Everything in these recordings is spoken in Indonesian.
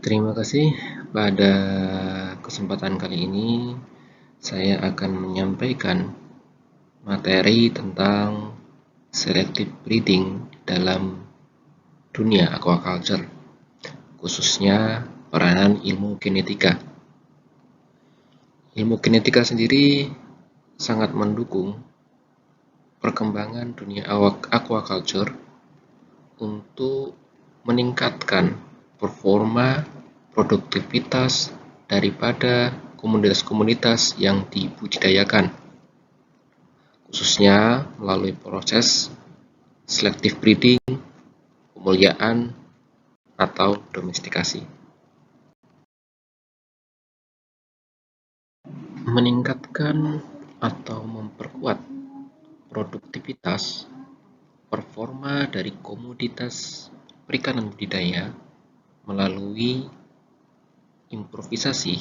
Terima kasih. Pada kesempatan kali ini, saya akan menyampaikan materi tentang selective breeding dalam dunia aquaculture, khususnya peranan ilmu genetika. Ilmu genetika sendiri sangat mendukung perkembangan dunia aquaculture untuk meningkatkan performa produktivitas daripada komunitas-komunitas yang dibudidayakan, khususnya melalui proses selective breeding, pemuliaan, atau domestikasi. Meningkatkan atau memperkuat produktivitas performa dari komoditas perikanan budidaya melalui improvisasi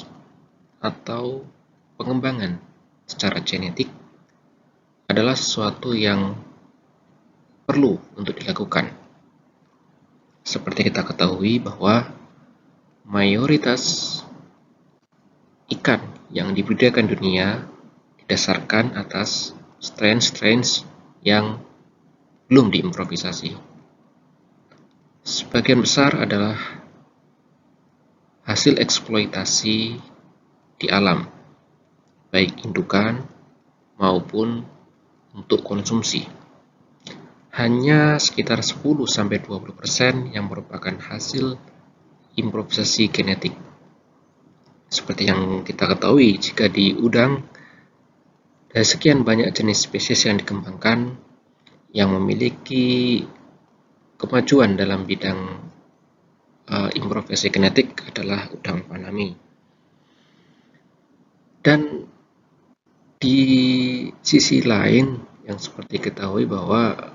atau pengembangan secara genetik adalah sesuatu yang perlu untuk dilakukan. Seperti kita ketahui bahwa mayoritas ikan yang dibudidayakan dunia didasarkan atas strain-strain yang belum diimprovisasi. Sebagian besar adalah hasil eksploitasi di alam, baik indukan maupun untuk konsumsi. Hanya sekitar 10-20% yang merupakan hasil improvisasi genetik. Seperti yang kita ketahui, jika di udang ada sekian banyak jenis spesies yang dikembangkan yang memiliki kemajuan dalam bidang improvisasi genetik adalah udang fanami. Dan di sisi lain yang seperti ketahui bahwa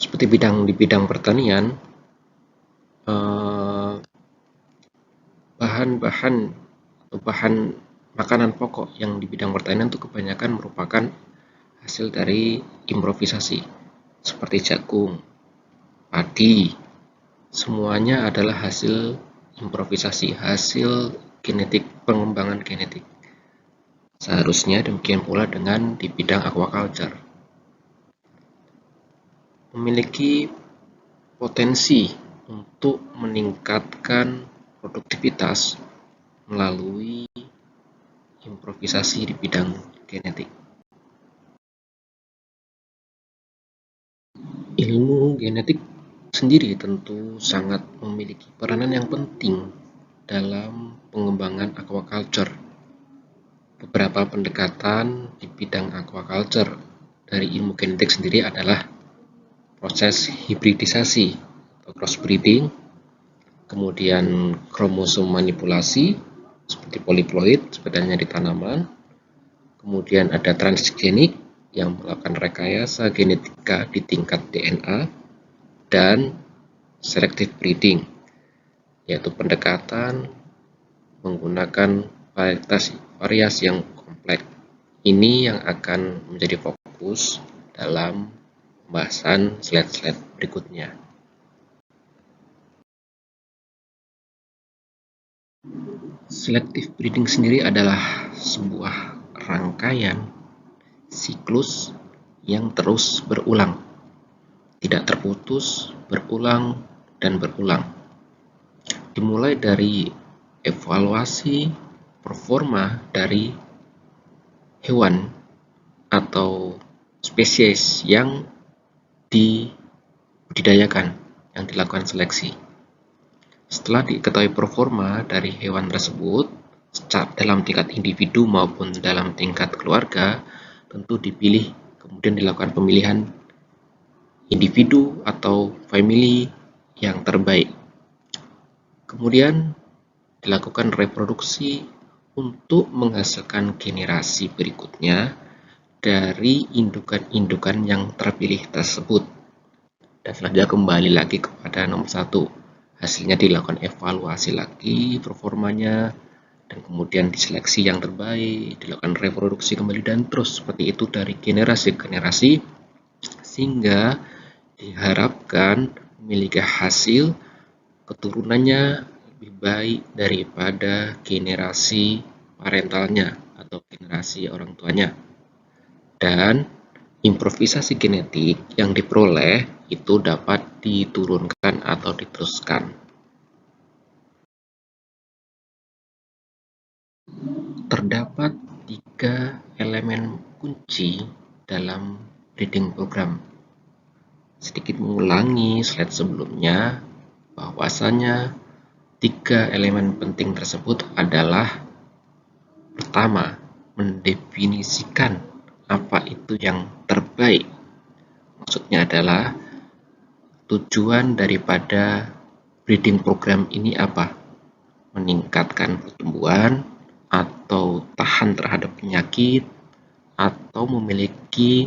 seperti di bidang pertanian, bahan-bahan atau bahan makanan pokok yang di bidang pertanian itu kebanyakan merupakan hasil dari improvisasi, seperti jagung, padi, semuanya adalah hasil improvisasi, hasil genetik, pengembangan genetik. Seharusnya demikian pula dengan di bidang aquaculture. Memiliki potensi untuk meningkatkan produktivitas melalui improvisasi di bidang genetik. Ilmu genetik sendiri tentu sangat memiliki peranan yang penting dalam pengembangan aquaculture. Beberapa pendekatan di bidang aquaculture dari ilmu genetik sendiri adalah proses hibridisasi atau crossbreeding, kemudian kromosom manipulasi seperti polyploid seperti di tanaman, kemudian ada transgenik yang melakukan rekayasa genetika di tingkat DNA, dan selective breeding, yaitu pendekatan menggunakan variasi yang kompleks. Ini yang akan menjadi fokus dalam pembahasan slide-slide berikutnya. Selective breeding sendiri adalah sebuah rangkaian siklus yang terus berulang, tidak terputus, berulang dan berulang. Dimulai dari evaluasi performa dari hewan atau spesies yang dibudidayakan, yang dilakukan seleksi. Setelah diketahui performa dari hewan tersebut dalam tingkat individu maupun dalam tingkat keluarga, tentu dipilih, kemudian dilakukan pemilihan individu atau family yang terbaik. Kemudian dilakukan reproduksi untuk menghasilkan generasi berikutnya dari indukan-indukan yang terpilih tersebut. Dan selanjutnya kembali lagi kepada nomor 1. Hasilnya dilakukan evaluasi lagi performanya, dan kemudian diseleksi yang terbaik, dilakukan reproduksi kembali, dan terus seperti itu dari generasi ke generasi, sehingga diharapkan memiliki hasil keturunannya lebih baik daripada generasi parentalnya atau generasi orang tuanya. Dan improvisasi genetik yang diperoleh itu dapat diturunkan atau diteruskan. Terdapat 3 elemen kunci dalam breeding program. Sedikit mengulangi slide sebelumnya, bahwasanya 3 elemen penting tersebut adalah: pertama, mendefinisikan apa itu yang terbaik. Maksudnya adalah tujuan daripada breeding program ini apa? Meningkatkan pertumbuhan, atau tahan terhadap penyakit, atau memiliki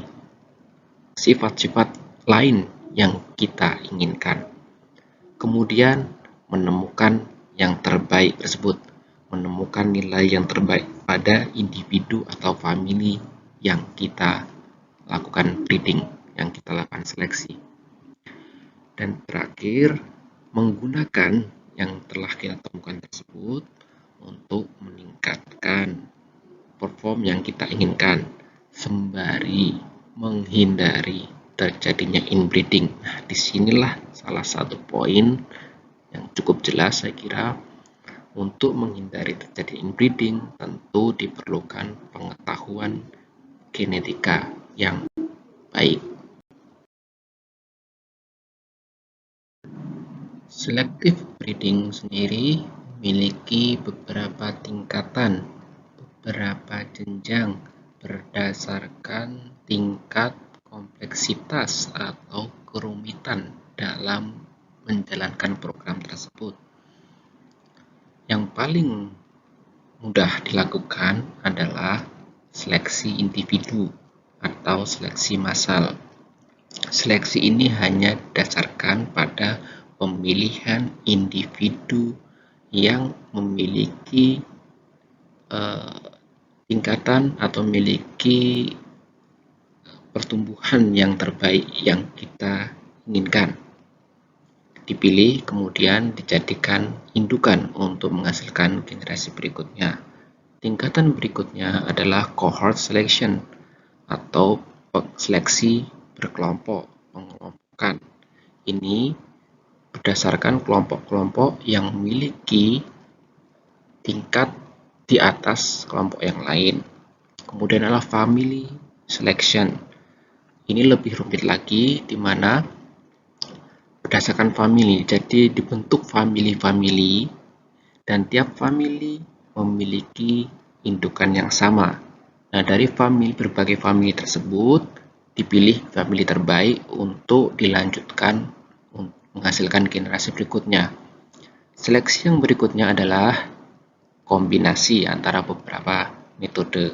sifat-sifat lain yang kita inginkan. Kemudian menemukan yang terbaik tersebut, menemukan nilai yang terbaik pada individu atau famili yang kita lakukan breeding, yang kita lakukan seleksi. Dan terakhir, menggunakan yang telah kita temukan tersebut untuk meningkatkan perform yang kita inginkan, sembari menghindari terjadinya inbreeding. Nah, disinilah salah satu poin yang cukup jelas saya kira. Untuk menghindari terjadi inbreeding, tentu diperlukan pengetahuan genetika yang baik. Selective breeding sendiri memiliki beberapa tingkatan, beberapa jenjang berdasarkan tingkat kompleksitas atau kerumitan dalam menjalankan program tersebut. Yang paling mudah dilakukan adalah seleksi individu atau seleksi massal. Seleksi ini hanya didasarkan pada pemilihan individu yang memiliki tingkatan atau memiliki pertumbuhan yang terbaik yang kita inginkan. Dipilih kemudian dijadikan indukan untuk menghasilkan generasi berikutnya. Tingkatan berikutnya adalah cohort selection atau seleksi berkelompok, pengelompokan. Ini berdasarkan kelompok-kelompok yang memiliki tingkat di atas kelompok yang lain. Kemudian adalah family selection. Ini lebih rumit lagi, di mana berdasarkan family, jadi dibentuk family-family dan tiap family memiliki indukan yang sama. Nah, dari berbagai family tersebut dipilih family terbaik untuk dilanjutkan menghasilkan generasi berikutnya. Seleksi yang berikutnya adalah kombinasi antara beberapa metode.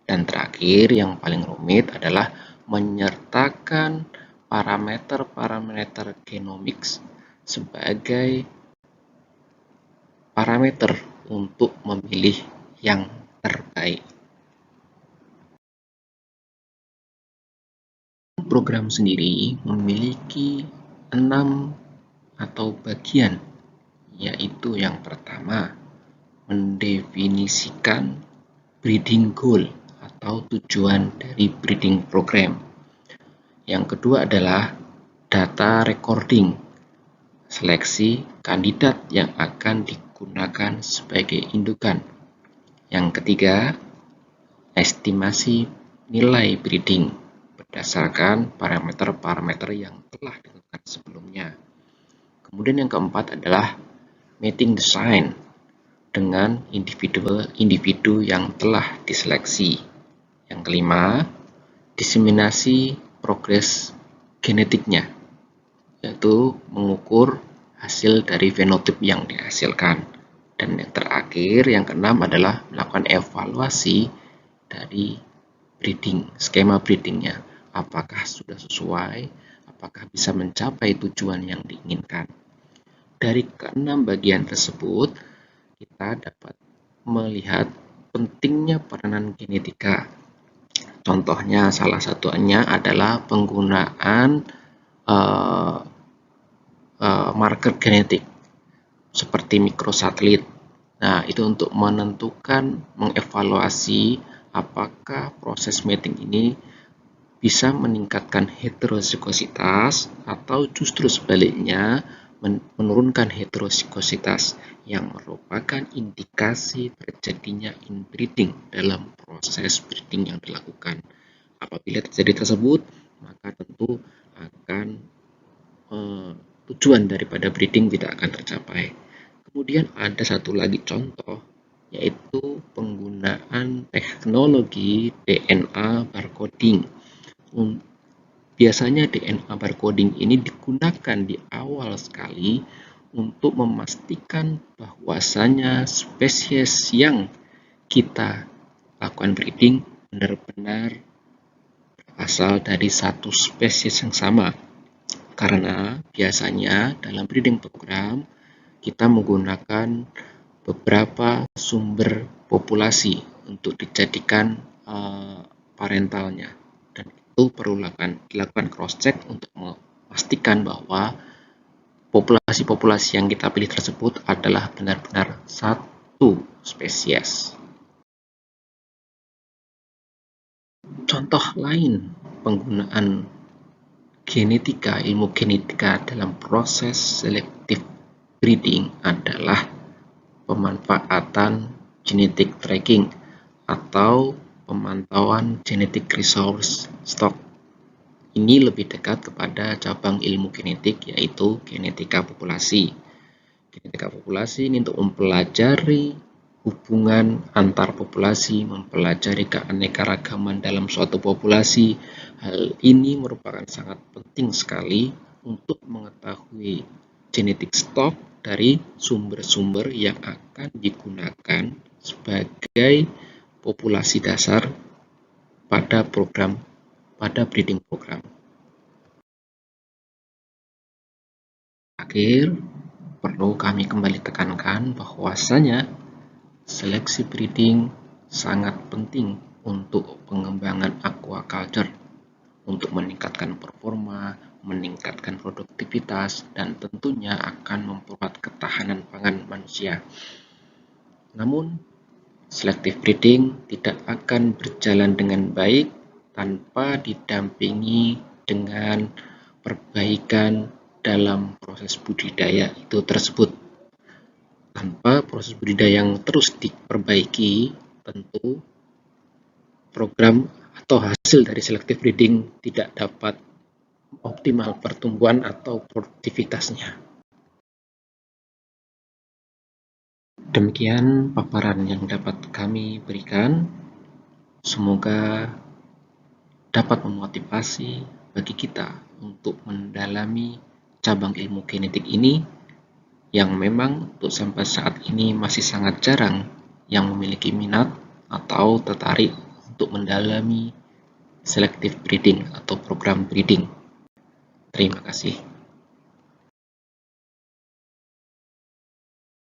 Dan terakhir yang paling rumit adalah menyertakan parameter-parameter genomics sebagai parameter untuk memilih yang terbaik. Program sendiri memiliki 6 atau bagian, yaitu yang pertama, mendefinisikan breeding goal atau tujuan dari breeding program. Yang kedua adalah data recording, seleksi kandidat yang akan digunakan sebagai indukan. Yang ketiga, estimasi nilai breeding berdasarkan parameter-parameter yang telah ditentukan sebelumnya. Kemudian yang keempat adalah mating design dengan individu yang telah diseleksi. Yang kelima, diseminasi progres genetiknya, yaitu mengukur hasil dari fenotip yang dihasilkan. Dan yang terakhir, yang keenam adalah melakukan evaluasi dari skema breedingnya. Apakah sudah sesuai, apakah bisa mencapai tujuan yang diinginkan. Dari keenam bagian tersebut, kita dapat melihat pentingnya peranan genetika. Contohnya, salah satunya adalah penggunaan marker genetik seperti mikrosatelit. Nah, itu untuk menentukan, mengevaluasi apakah proses mating ini bisa meningkatkan heterozigositas atau justru sebaliknya menurunkan heterozigositas yang merupakan indikasi terjadinya inbreeding dalam proses breeding yang dilakukan. Apabila terjadi tersebut, maka tentu akan tujuan daripada breeding tidak akan tercapai. Kemudian ada satu lagi contoh, yaitu penggunaan teknologi DNA barcoding. Biasanya DNA barcoding ini digunakan di awal sekali untuk memastikan bahwasanya spesies yang kita lakukan breeding benar-benar berasal dari satu spesies yang sama. Karena biasanya dalam breeding program kita menggunakan beberapa sumber populasi untuk dijadikan parentalnya, dan itu perlu dilakukan cross check untuk memastikan bahwa populasi-populasi yang kita pilih tersebut adalah benar-benar satu spesies. Contoh lain penggunaan genetika, ilmu genetika dalam proses selective breeding adalah pemanfaatan genetic tracking atau pemantauan genetic resource stock. Ini lebih dekat kepada cabang ilmu genetik, yaitu genetika populasi. Genetika populasi ini untuk mempelajari hubungan antar populasi, mempelajari keanekaragaman dalam suatu populasi. Hal ini merupakan sangat penting sekali untuk mengetahui genetic stock dari sumber-sumber yang akan digunakan sebagai populasi dasar pada breeding program. Akhir, perlu kami kembali tekankan bahwasanya seleksi breeding sangat penting untuk pengembangan aquaculture, untuk meningkatkan performa, meningkatkan produktivitas, dan tentunya akan memperkuat ketahanan pangan manusia. Namun, selective breeding tidak akan berjalan dengan baik tanpa didampingi dengan perbaikan dalam proses budidaya itu tersebut. Tanpa proses budidaya yang terus diperbaiki, tentu program atau hasil dari selective breeding tidak dapat optimal pertumbuhan atau produktivitasnya. Demikian paparan yang dapat kami berikan. Semoga dapat memotivasi bagi kita untuk mendalami cabang ilmu genetik ini yang memang untuk sampai saat ini masih sangat jarang yang memiliki minat atau tertarik untuk mendalami selective breeding atau program breeding. Terima kasih.